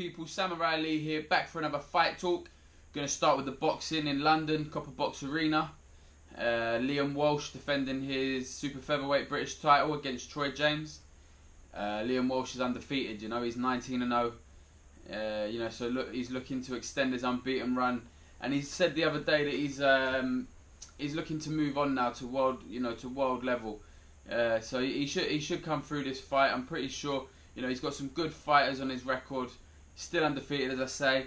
people, Samurai Lee here, back for another fight talk. Going to start with the boxing in London, Copper Box Arena. Liam Walsh defending his super featherweight British title against Troy James. Liam Walsh is undefeated, you know, he's 19-0. You know, so look, he's looking to extend his unbeaten run, and he said the other day that he's looking to move on now to world level. So he should come through this fight. I'm pretty sure. You know, he's got some good fighters on his record. Still undefeated, as I say.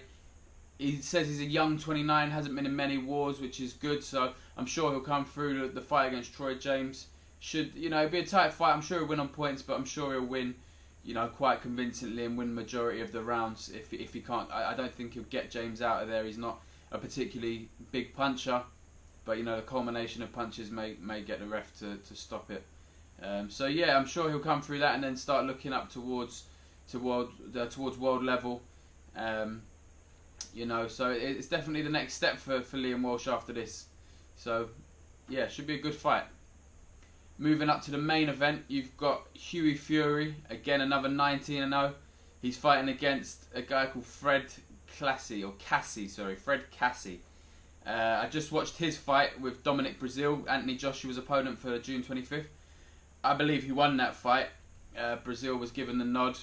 He says he's a young 29, hasn't been in many wars, which is good. So I'm sure he'll come through the fight against Troy James. Should, you know, it'll be a tight fight. I'm sure he'll win on points, but I'm sure he'll win, you know, quite convincingly and win the majority of the rounds. If he can't, I don't think he'll get James out of there. He's not a particularly big puncher, but you know, the culmination of punches may get the ref to stop it. So yeah, I'm sure he'll come through that and then start looking up towards world level. You know, so it's definitely the next step for Liam Walsh after this. So yeah, should be a good fight. Moving up to the main event, you've got Hughie Fury, again another 19-0. He's fighting against a guy called Fred Cassie. I just watched his fight with Dominic Brazil, Anthony Joshua's opponent, for June 25th. I believe he won that fight. Brazil was given the nod,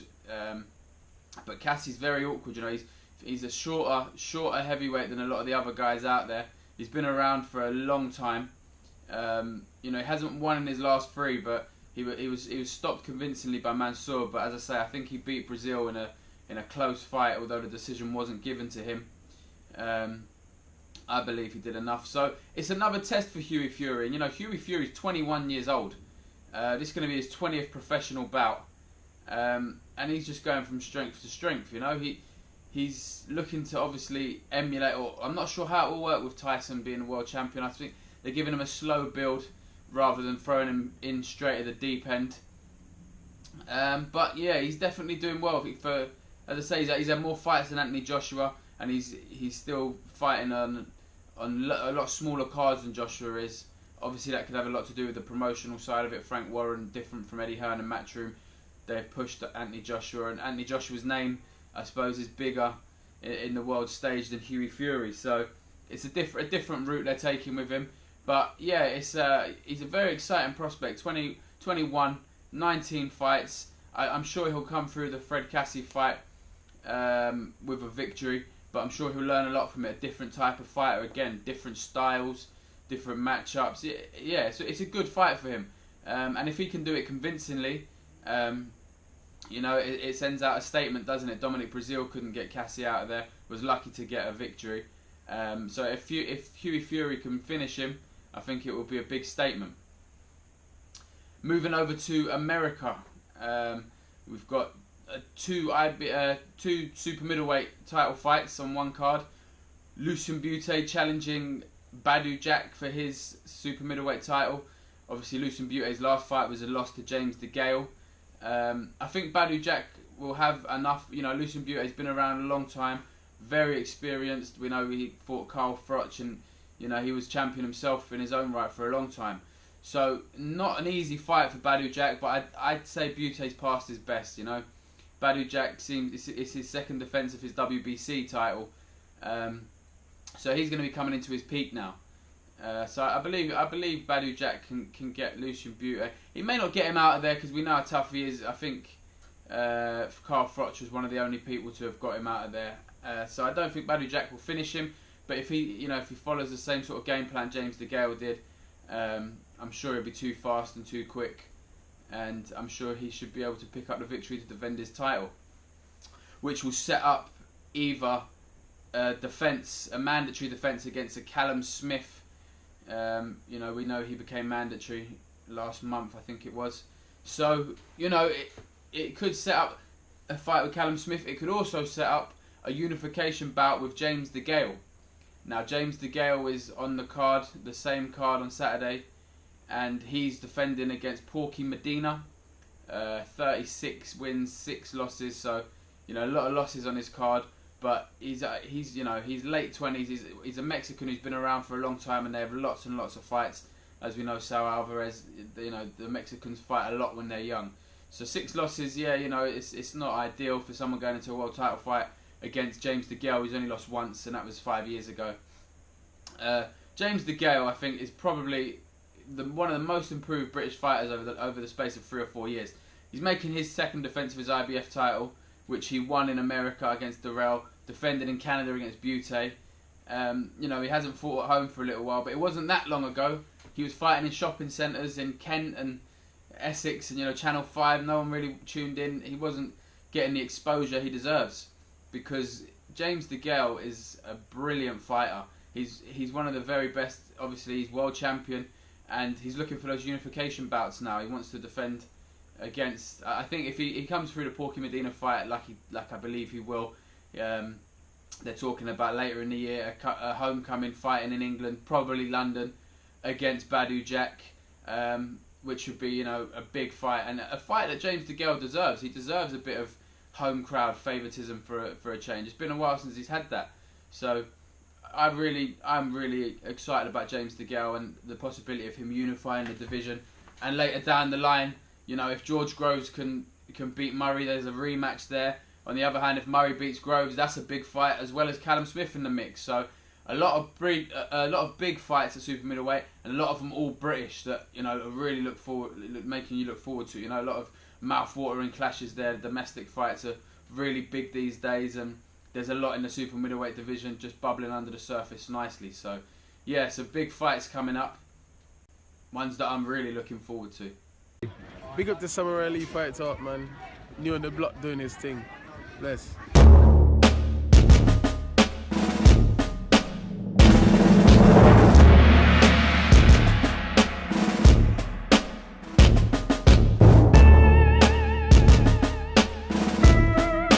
but Cassie's very awkward. You know, he's a shorter heavyweight than a lot of the other guys out there. He's been around for a long time. You know, he hasn't won in his last 3, but he was stopped convincingly by Mansour. But as I say, I think he beat Brazil in a close fight, although the decision wasn't given to him. I believe he did enough. So it's another test for Hughie Fury. And you know, Hughie Fury is 21 years old. This is going to be his 20th professional bout, and he's just going from strength to strength. You know, he's looking to obviously emulate, or I'm not sure how it will work with Tyson being a world champion. I think they're giving him a slow build rather than throwing him in straight at the deep end. But yeah, he's definitely doing well. As I say, he's had more fights than Anthony Joshua, and he's still fighting on a lot smaller cards than Joshua is. Obviously, that could have a lot to do with the promotional side of it. Frank Warren, different from Eddie Hearn and Matchroom, they've pushed Anthony Joshua, and Anthony Joshua's name, I suppose, is bigger in the world stage than Hughie Fury. So it's a different route they're taking with him. But yeah, he's a very exciting prospect. 21, 19 fights. I'm sure he'll come through the Fred Cassie fight with a victory, but I'm sure he'll learn a lot from it. A different type of fighter, again, different styles, different matchups. Yeah, so it's a good fight for him. And if he can do it convincingly, you know, it sends out a statement, doesn't it? Dominic Brazil couldn't get Cassie out of there, was lucky to get a victory. So if Hughie Fury can finish him, I think it will be a big statement. Moving over to America, we've got two super middleweight title fights on one card. Lucian Bute challenging Badou for his super middleweight title. Obviously, Lucian Bute's last fight was a loss to James Degale. I think Badou will have enough. You know, Lucian Bute's been around a long time, very experienced. We know he fought Carl Froch, and you know, he was champion himself in his own right for a long time. So not an easy fight for Badou, but I'd say Bute's past his best. You know, Badou seems it's his second defence of his WBC title. So he's going to be coming into his peak now. So I believe Badou can get Lucian Bute. He may not get him out of there because we know how tough he is. I think Carl Froch was one of the only people to have got him out of there. So I don't think Badou will finish him. But if he follows the same sort of game plan James Degale did, I'm sure he'll be too fast and too quick, and I'm sure he should be able to pick up the victory to defend his title, which will set up either a mandatory defence against a Callum Smith. You know, we know he became mandatory last month, I think it was. So, you know, it could set up a fight with Callum Smith. It could also set up a unification bout with James Degale. Now, James Degale is on the card, the same card on Saturday, and he's defending against Porky Medina. 36 wins, 6 losses, so you know, a lot of losses on his card. But he's late 20s. He's a Mexican who's been around for a long time, and they have lots and lots of fights. As we know, Saul Alvarez, you know, the Mexicans fight a lot when they're young. So 6 losses, yeah, you know, it's not ideal for someone going into a world title fight. against James Degale, who's only lost once, and that was 5 years ago. James Degale, I think, is probably one of the most improved British fighters over the space of 3 or 4 years. He's making his second defence of his IBF title, which he won in America against Degale, defended in Canada against Bute. You know, he hasn't fought at home for a little while, but it wasn't that long ago. He was fighting in shopping centres in Kent and Essex, and you know, Channel 5. No one really tuned in. He wasn't getting the exposure he deserves, because James Degale is a brilliant fighter. He's one of the very best. Obviously, he's world champion, and he's looking for those unification bouts now. He wants to defend against. I think if he comes through the Porky Medina fight, like I believe he will. They're talking about later in the year a homecoming fighting in England, probably London, against Badou Jack, which would be, you know, a big fight, and a fight that James Degale deserves. He deserves a bit of home crowd favouritism for a change. It's been a while since he's had that, so I'm really excited about James Degale and the possibility of him unifying the division. And later down the line, you know, if George Groves can beat Murray, there's a rematch there. On the other hand, if Murray beats Groves, that's a big fight, as well as Callum Smith in the mix. So a lot of big fights at super middleweight, and a lot of them all British that, you know, really making you look forward to. You know, a lot of mouth-watering clashes there. The domestic fights are really big these days, and there's a lot in the super middleweight division just bubbling under the surface nicely. So yeah, so big fights coming up, ones that I'm really looking forward to. Big up to Samurai Lee Fight Talk, man. New on the block doing his thing. Bless.